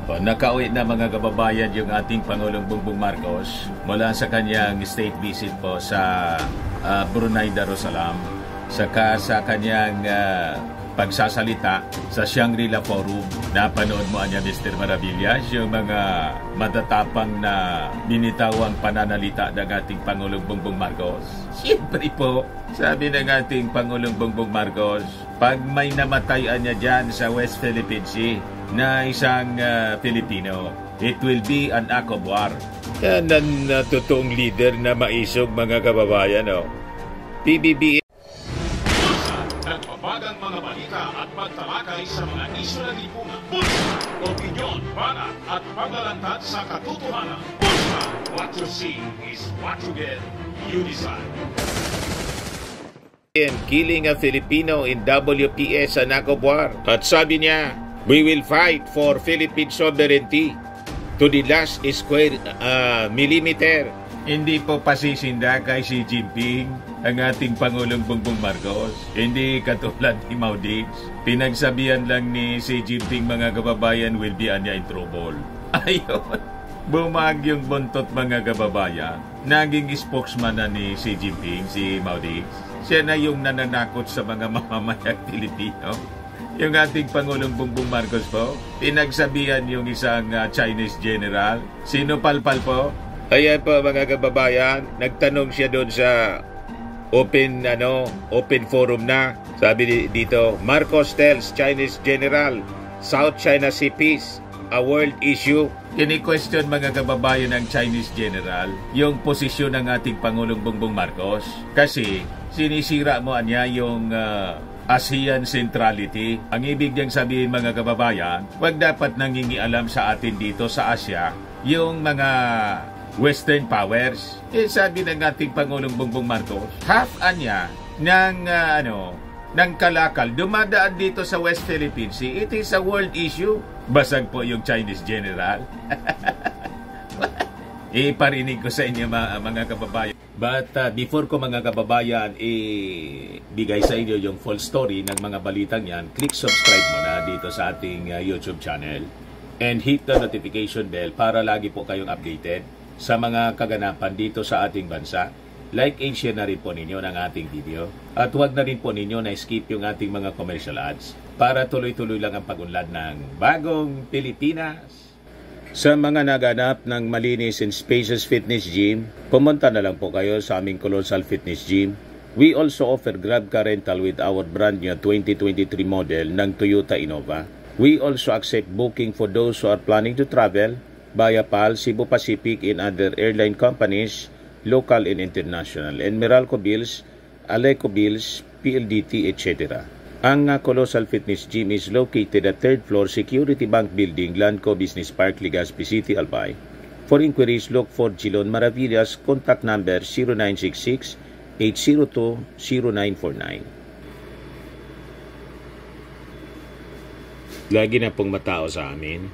Nakauwi na mga kababayan yung ating Pangulong Bongbong Marcos mula sa kanyang state visit po sa Brunei Darussalam, saka sa kanyang pagsasalita sa Shangri-La Forum. Napanood mo niya, Mr. Maravillas, yung mga matatapang na binitawang pananalita ng ating Pangulong Bongbong Marcos. Siyempre po, sabi ng ating Pangulong Bongbong Marcos, pag may namatayan niya dyan sa West Philippine Sea na isang Filipino, it will be an act of war. Yan ang totoong leader na maisog, mga kababayan. PBB. Nagbabagang mga balita at pagtalakay sa mga isyu na lipunan. Bulsa, opinyon, banat at paglalantad sa katotohanan. Bulsa, what you see is what you get. You decide. Killing a Filipino in WPS an act of war. At sabi niya, we will fight for Philippine sovereignty to the last square millimeter. Hindi po pasisinda kay Xi Jinping ang ating Pangulong Bongbong Marcos. Hindi katulad ni Mao Diggs. Pinagsabihan lang ni Xi Jinping, mga kababayan, will be anya in trouble. Ayun. Bumag yung buntot, mga kababayan. Naging spokesman na ni Xi Jinping, si Mao Diggs. Siya na yung nananakot sa mga mamamayang Pilipino. Yung ating Pangulong Bongbong Marcos po, pinagsabihan yung isang Chinese general. Sino palpal po? Ayan po, mga kababayan, nagtanong siya doon sa open forum na. Sabi dito, Marcos tells Chinese general, South China Sea peace, a world issue. Kini-question, mga kababayan, ng Chinese general yung posisyon ng ating Pangulong Bongbong Marcos. Kasi sinisira mo niya yung ASEAN centrality. Ang ibig niyang sabihin, mga kababayan, wag dapat nangingialam sa atin dito sa Asia yung mga Western powers. Sabi ng ating Pangulong Bongbong Marcos, half anya ng kalakal dumadaan dito sa West Philippine Sea. It is a world issue. Basag po yung Chinese general. Iparinig ko sa inyo, mga kababayan. But before ko, mga kababayan, bigay sa inyo yung full story ng mga balitang yan, click subscribe muna dito sa ating YouTube channel and hit the notification bell para lagi po kayong updated sa mga kaganapan dito sa ating bansa. Like and share na rin po ninyo ng ating video. At huwag na rin po ninyo na skip yung ating mga commercial ads para tuloy-tuloy lang ang pag-unlad ng bagong Pilipinas. Sa mga naganap ng malinis and spacious fitness gym, pumunta na lang po kayo sa aming Colossal Fitness Gym. We also offer Grab car rental with our brand new 2023 model ng Toyota Innova. We also accept booking for those who are planning to travel via PAL, Cebu Pacific, and other airline companies, local and international, and Meralco Bills, Aleco Bills, PLDT, etc. Ang Colossal Fitness Gym is located at 3rd floor Security Bank Building, Lanco Business Park, Legazpi City, Albay. For inquiries, look for Gilon Maravillas. Contact number 0966-802-0949. Lagi na pong matao sa amin.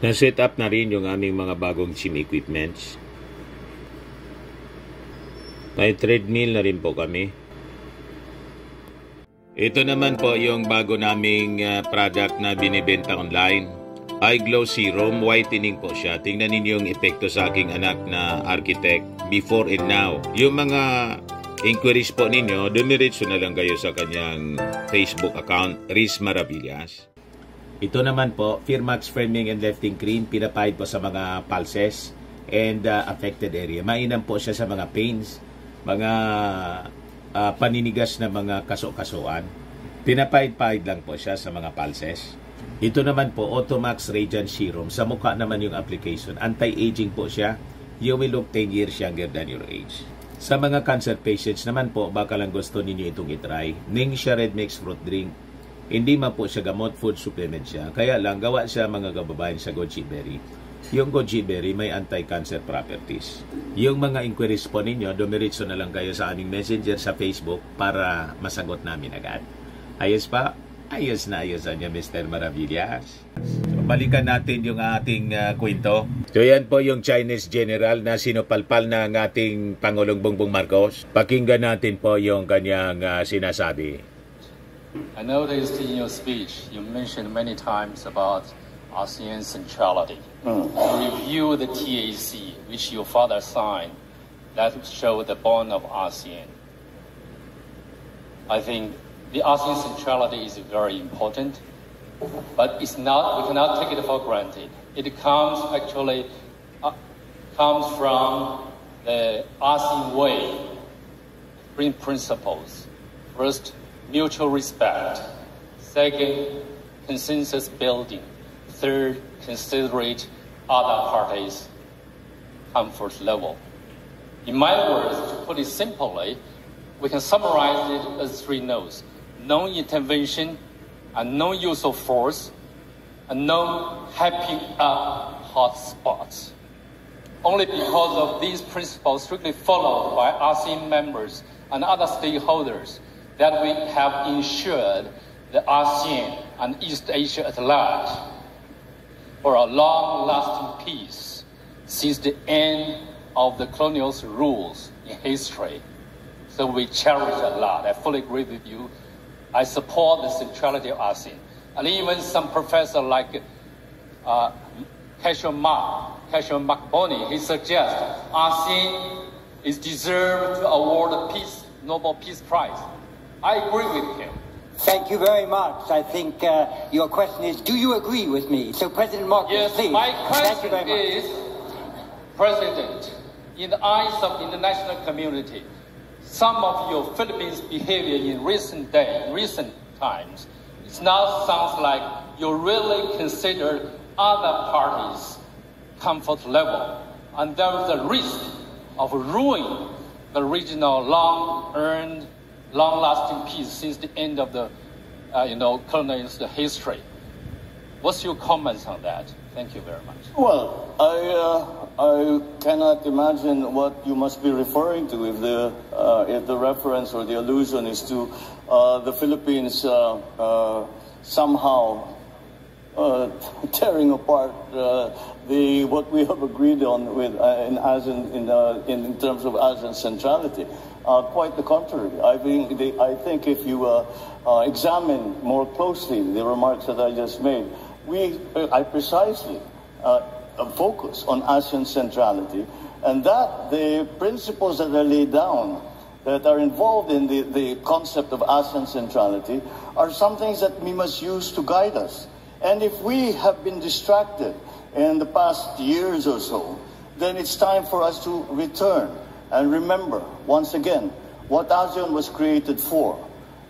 Na-set up na rin yung aming mga bagong gym equipments. May treadmill na rin po kami. Ito naman po yung bago naming product na binibenta online. Eye Glow Serum, whitening po siya. Tingnan ninyo yung epekto sa aking anak na architect before and now. Yung mga inquiries po ninyo, dumiretso na lang kayo sa kanyang Facebook account, Riz Maravillas. Ito naman po, Firmax Firming and Lifting Cream, pinapahid po sa mga pulses and affected area. Mainam po siya sa mga pains, mga paninigas na mga kaso-kasuan. Pinapahid-pahid lang po siya sa mga pulses. Ito naman po, Automax Radiant Serum. Sa mukha naman yung application. Anti-aging po siya. You will look 10 years younger than your age. Sa mga cancer patients naman po, baka lang gusto ninyo itong itry. Ningxia Red Mix Fruit Drink. Hindi man po siya gamot, food supplement siya. Kaya lang, gawa siya, mga kababayan, sa goji berry. Yung goji berry may anti-cancer properties. Yung mga inquiries po ninyo, dumiretso na lang kayo sa aming messenger sa Facebook para masagot namin agad. Ayos pa? Ayos na ayos niya, Mr. Maravillas. So, balikan natin yung ating kwento. So yan po yung Chinese general na sinupalpal ng ating Pangulong Bongbong Marcos. Pakinggan natin po yung kanyang sinasabi. I noticed in your speech you mentioned many times about ASEAN centrality. Review the TAC, which your father signed, that showed the bond of ASEAN. I think the ASEAN centrality is very important, but it's not. We cannot take it for granted. It comes from the ASEAN way, three principles. First, mutual respect. Second, consensus building. Third, considerate other parties' comfort level. In my words, to put it simply, we can summarize it as three no's: non-intervention, and no use of force, and no hyping up hot spots. Only because of these principles strictly followed by ASEAN members and other stakeholders that we have ensured the ASEAN and East Asia at large for a long-lasting peace since the end of the colonial rules in history. So we cherish a lot. I fully agree with you. I support the centrality of ASEAN. And even some professor like Cassius McBurney, he suggests ASEAN is deserved to award a Nobel Peace Prize. I agree with him. Thank you very much. I think your question is, do you agree with me? So President Marcos, yes, please. My question is, President, in the eyes of the international community, some of your Philippines' behavior in recent times, it now sounds like you really consider other parties' comfort level, and there is a risk of ruining the regional long-earned, long-lasting peace since the end of the, colonial history. What's your comments on that? Thank you very much. Well, I cannot imagine what you must be referring to if the reference or the allusion is to the Philippines somehow tearing apart what we have agreed on with in terms of ASEAN centrality. Quite the contrary. I think if you examine more closely the remarks that I just made, I precisely focus on ASEAN centrality, and that the principles that are laid down that are involved in the concept of ASEAN centrality are some things that we must use to guide us. And if we have been distracted in the past years or so, then it's time for us to return and remember, once again, what ASEAN was created for.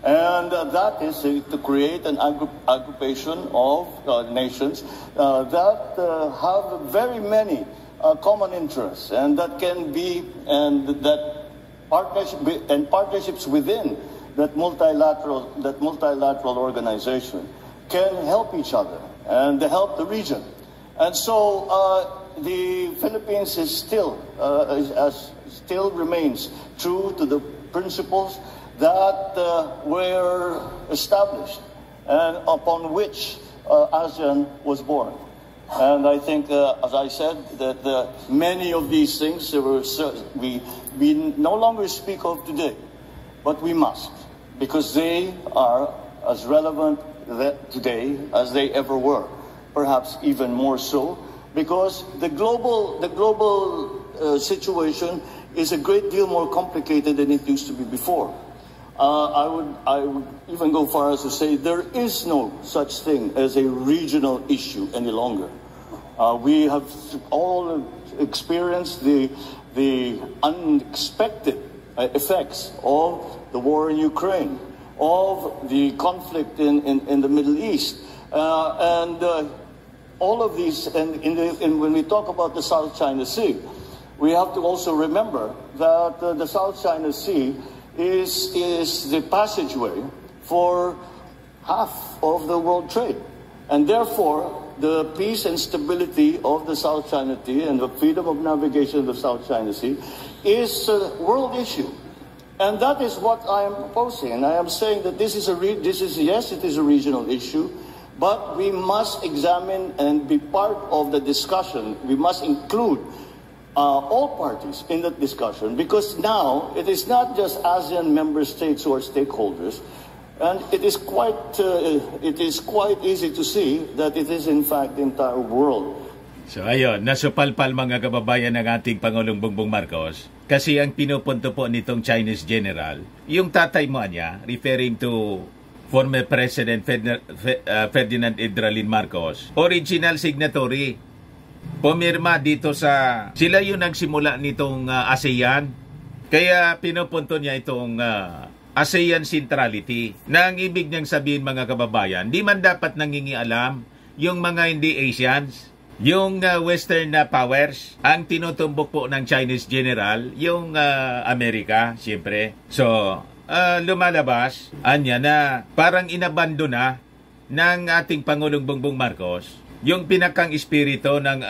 And that is to create an aggregation of nations that have very many common interests, and that can be, and that partnerships within that multilateral organization can help each other and help the region. And so the Philippines is still remains true to the principles that were established and upon which ASEAN was born. And I think, as I said, that many of these things we no longer speak of today, but we must, because they are as relevant today as they ever were, perhaps even more so, because the global situation is a great deal more complicated than it used to be before. I would even go far as to say there is no such thing as a regional issue any longer. We have all experienced the unexpected effects of the war in Ukraine, of the conflict in the Middle East, and all of these. And when we talk about the South China Sea, we have to also remember that the South China Sea is the passageway for half of the world trade. And therefore, the peace and stability of the South China Sea and the freedom of navigation of the South China Sea is a world issue. And that is what I am proposing. And I am saying that yes, it is a regional issue, but we must examine and be part of the discussion. We must include all parties in that discussion, because now it is not just ASEAN member states who are stakeholders. And it is quite easy to see that it is in fact the entire world. So ayun, nasupalpal mga kababayan ng ating Pangulong Bongbong Marcos kasi ang pinupunto po nitong Chinese general, yung tatay mo niya, referring to former President Ferdinand Edralin Marcos, original signatory, pumirma dito sa, sila yung nagsimula nitong ASEAN, kaya pinupunto niya itong ASEAN centrality, na ang ibig niyang sabihin mga kababayan, di man dapat nangingialam yung mga hindi Asians, yung Western powers, ang tinutumbok po ng Chinese general, yung Amerika, siyempre. So, lumalabas, anya na parang inabando na ng ating Pangulong Bongbong Marcos, yung pinakang espiritu ng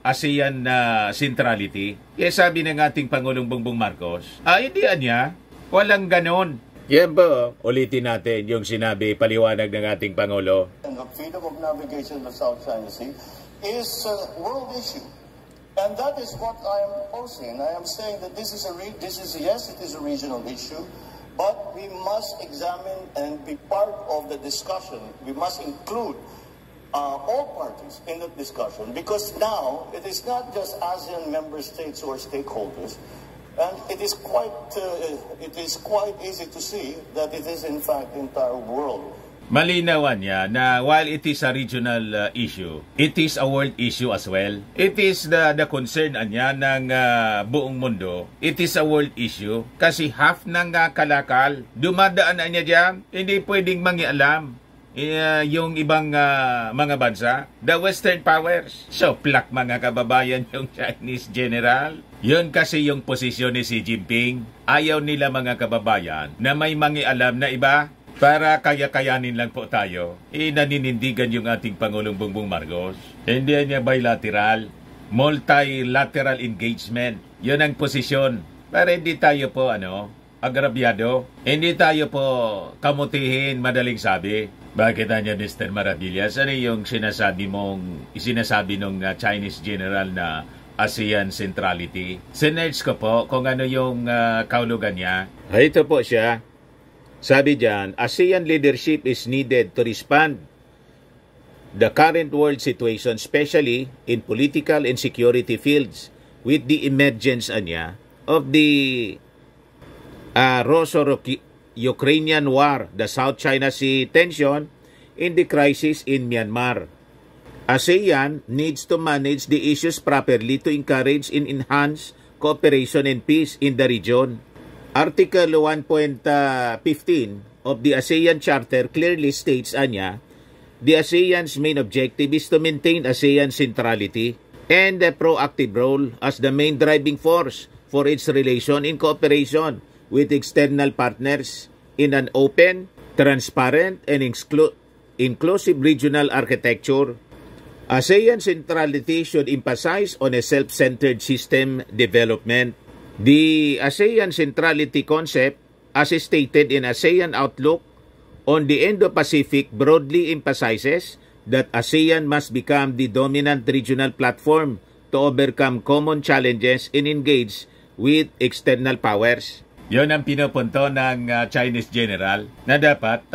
ASEAN centrality. Kaya sabi ng ating Pangulong Bongbong Marcos, hindi anya, walang ganon. Yan ba, ulitin natin yung sinabi, paliwanag ng ating Pangulo. And the freedom of navigation in the South China Sea is a world issue. And that is what I am posing. I am saying that this is yes, it is a regional issue, but we must examine and be part of the discussion. We must include all parties in the discussion, because now it is not just ASEAN member states or stakeholders. And it is quite easy to see that it is in fact the entire world. Malinawan niya na while it is a regional issue, it is a world issue as well. It is the concern niya ng buong mundo. It is a world issue kasi half ng kalakal, dumadaan na niya diyan, hindi pwedeng mangialam yung ibang mga bansa, the Western powers. So, plak mga kababayan yung Chinese general. Yun kasi yung posisyon ni Xi Jinping. Ayaw nila mga kababayan na may mangialam na iba para kaya-kayanin lang po tayo. Naninindigan yung ating Pangulong Bongbong Marcos. Hindi niya bilateral, multilateral engagement. Yun ang posisyon. Para hindi tayo po agrabyado. Hindi tayo po kamutihin, madaling sabi. Bakit niya, Mr. Maravillas? Ano yung sinasabi nung Chinese general na ASEAN centrality? Sinerge ko po kung ano yung kaulugan niya. Ito po siya. Sabi diyan, ASEAN leadership is needed to respond the current world situation, especially in political and security fields, with the emergence of the Russo-Ukrainian war, the South China Sea tension, in the crisis in Myanmar. ASEAN needs to manage the issues properly to encourage and enhance cooperation and peace in the region. Article 1.15 of the ASEAN Charter clearly states, the ASEAN's main objective is to maintain ASEAN centrality and a proactive role as the main driving force for its relation in cooperation with external partners in an open, transparent, and inclusive regional architecture. ASEAN centrality should emphasize on a self-centered system development. The ASEAN centrality concept, as stated in ASEAN Outlook on the Indo-Pacific, broadly emphasizes that ASEAN must become the dominant regional platform to overcome common challenges and engage with external powers. Yon ang pinupunto ng Chinese general na dapat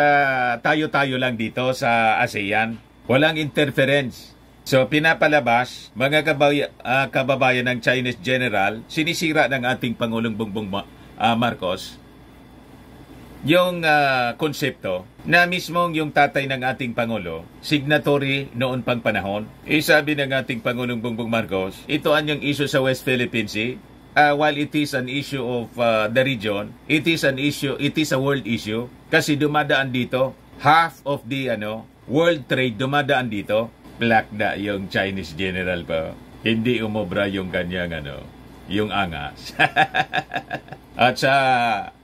tayo-tayo lang dito sa ASEAN. Walang interference. So, pinapalabas, mga kababayan ng Chinese general, sinisira ng ating Pangulong Bongbong Marcos yung konsepto na mismong yung tatay ng ating Pangulo, signatory noon pang panahon. Sabi ng ating Pangulong Bongbong Marcos, ito ang yung issue sa West Philippine Sea. While it is an issue of the region, it is a world issue kasi dumadaan dito, half of the world trade dumadaan dito. Black na yung Chinese general pa. Hindi umobra yung kanyang yung angas. At sa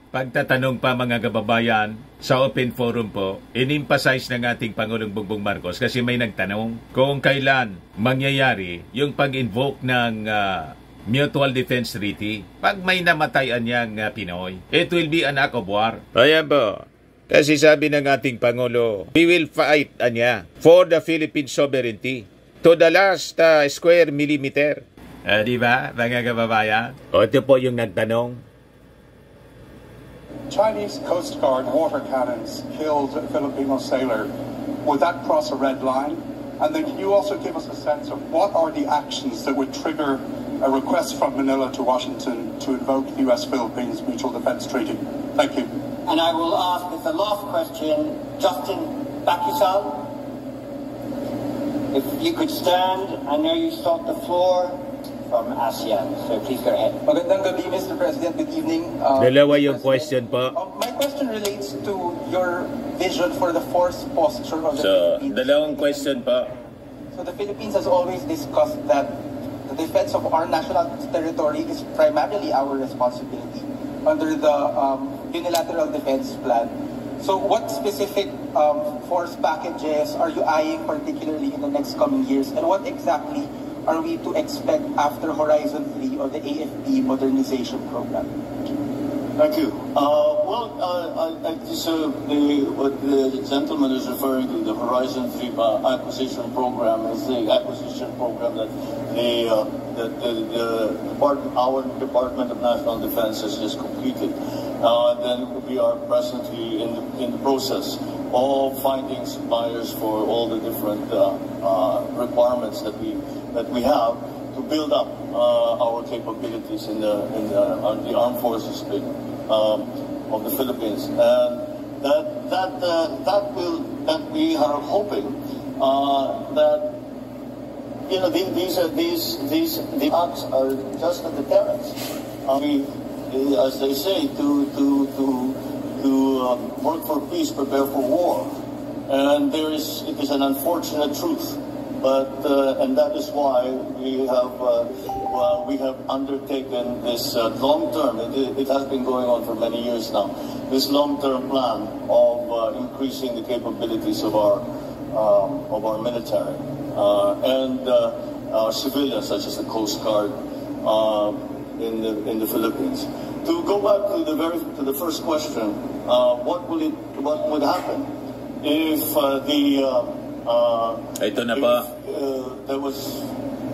pagtatanong pa mga kababayan sa open forum po, in-emphasize ng ating Pangulong Bongbong Marcos kasi may nagtanong kung kailan mangyayari yung pag-invoke ng Mutual Defense Treaty pag may namatayan niyang Pinoy. It will be an act of war. Ayan po. Kasi sabi ng ating Pangulo, we will fight for the Philippine sovereignty to the last square millimeter. Di ba, mga kababayan? O ito po yung nagtanong. Chinese Coast Guard water cannons killed a Filipino sailor. Would that cross a red line? And then can you also give us a sense of what are the actions that would trigger a request from Manila to Washington to invoke the U.S.-Philippines Mutual Defense Treaty? Thank you. And I will ask as the last question, Justin Bakisal. If you could stand, I know you sought the floor from ASEAN, so please go ahead. Magandang gabi, Mr. President. Good evening. Dalawa yung question po. My question relates to your vision for the force posture of the Philippines. Dalawang question po. So the Philippines has always discussed that the defense of our national territory is primarily our responsibility under the unilateral defense plan. So what specific force packages are you eyeing particularly in the next coming years, and what exactly are we to expect after Horizon 3 or the AFP modernization program? Thank you. What the gentleman is referring to, the Horizon 3 acquisition program, is the acquisition program that our Department of National Defense has just completed. Then we are presently in the process of finding suppliers for all the different requirements that we have to build up our capabilities in the armed forces of the Philippines, and that we are hoping that these acts are just a deterrence. As they say, to work for peace, prepare for war, and it is an unfortunate truth. But and that is why we have undertaken this long-term. It has been going on for many years now. This long-term plan of increasing the capabilities of our military and our civilians, such as the Coast Guard in the Philippines. To go back to the first question, what would happen if there was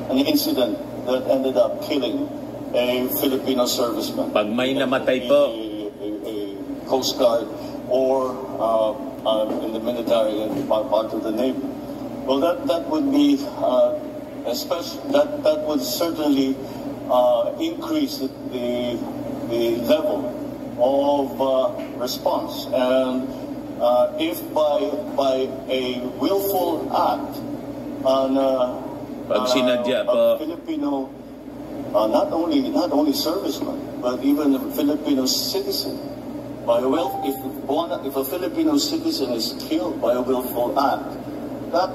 an incident that ended up killing a Filipino serviceman? Pag may namatay po, a Coast Guard or in the military and part of the Navy. Well, that would be that would certainly increase the level of response, and if by a willful act on a Filipino, not only serviceman, but even a Filipino citizen, if a Filipino citizen is killed by a willful act, that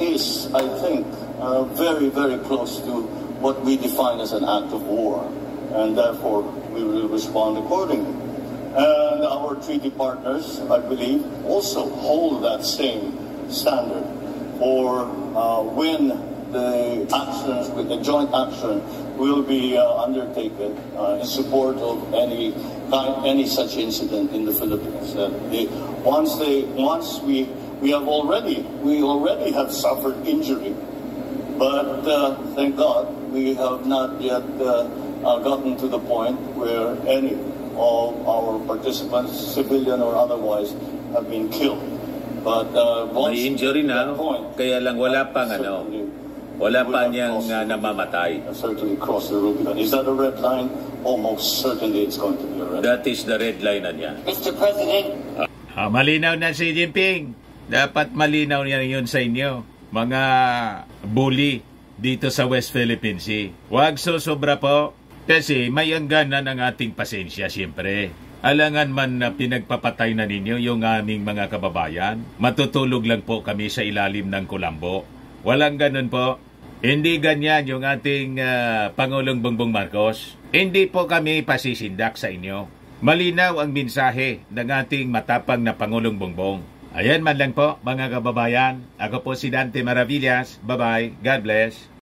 is, I think, very, very close to what we define as an act of war, and therefore we will respond accordingly. And our treaty partners, I believe, also hold that same standard for when the actions, with the joint action, will be undertaken in support of any such incident in the Philippines. Once we already have suffered injury, but thank God we have not yet gotten to the point where any of our participants, civilian or otherwise, have been killed. But may injury na, kaya lang wala pang niyang namamatay. Certainly cross the Rubicon. Is that a red line? Almost certainly it's going to be a red line. That is the red line na niya. Mr. President. Malinaw na si Jinping. Dapat malinaw niya yun sa inyo, mga bully dito sa West Philippine Sea. Huwag susobra po, kasi may hangganan ang ating pasensya siyempre. Alangan man na pinagpapatay na ninyo yung aming mga kababayan, matutulog lang po kami sa ilalim ng kulambo. Walang ganun po. Hindi ganyan yung ating Pangulong Bongbong Marcos. Hindi po kami pasisindak sa inyo. Malinaw ang mensahe ng ating matapang na Pangulong Bongbong. Ayan man lang po mga kababayan. Ako po si Dante Maravillas. Bye-bye. God bless.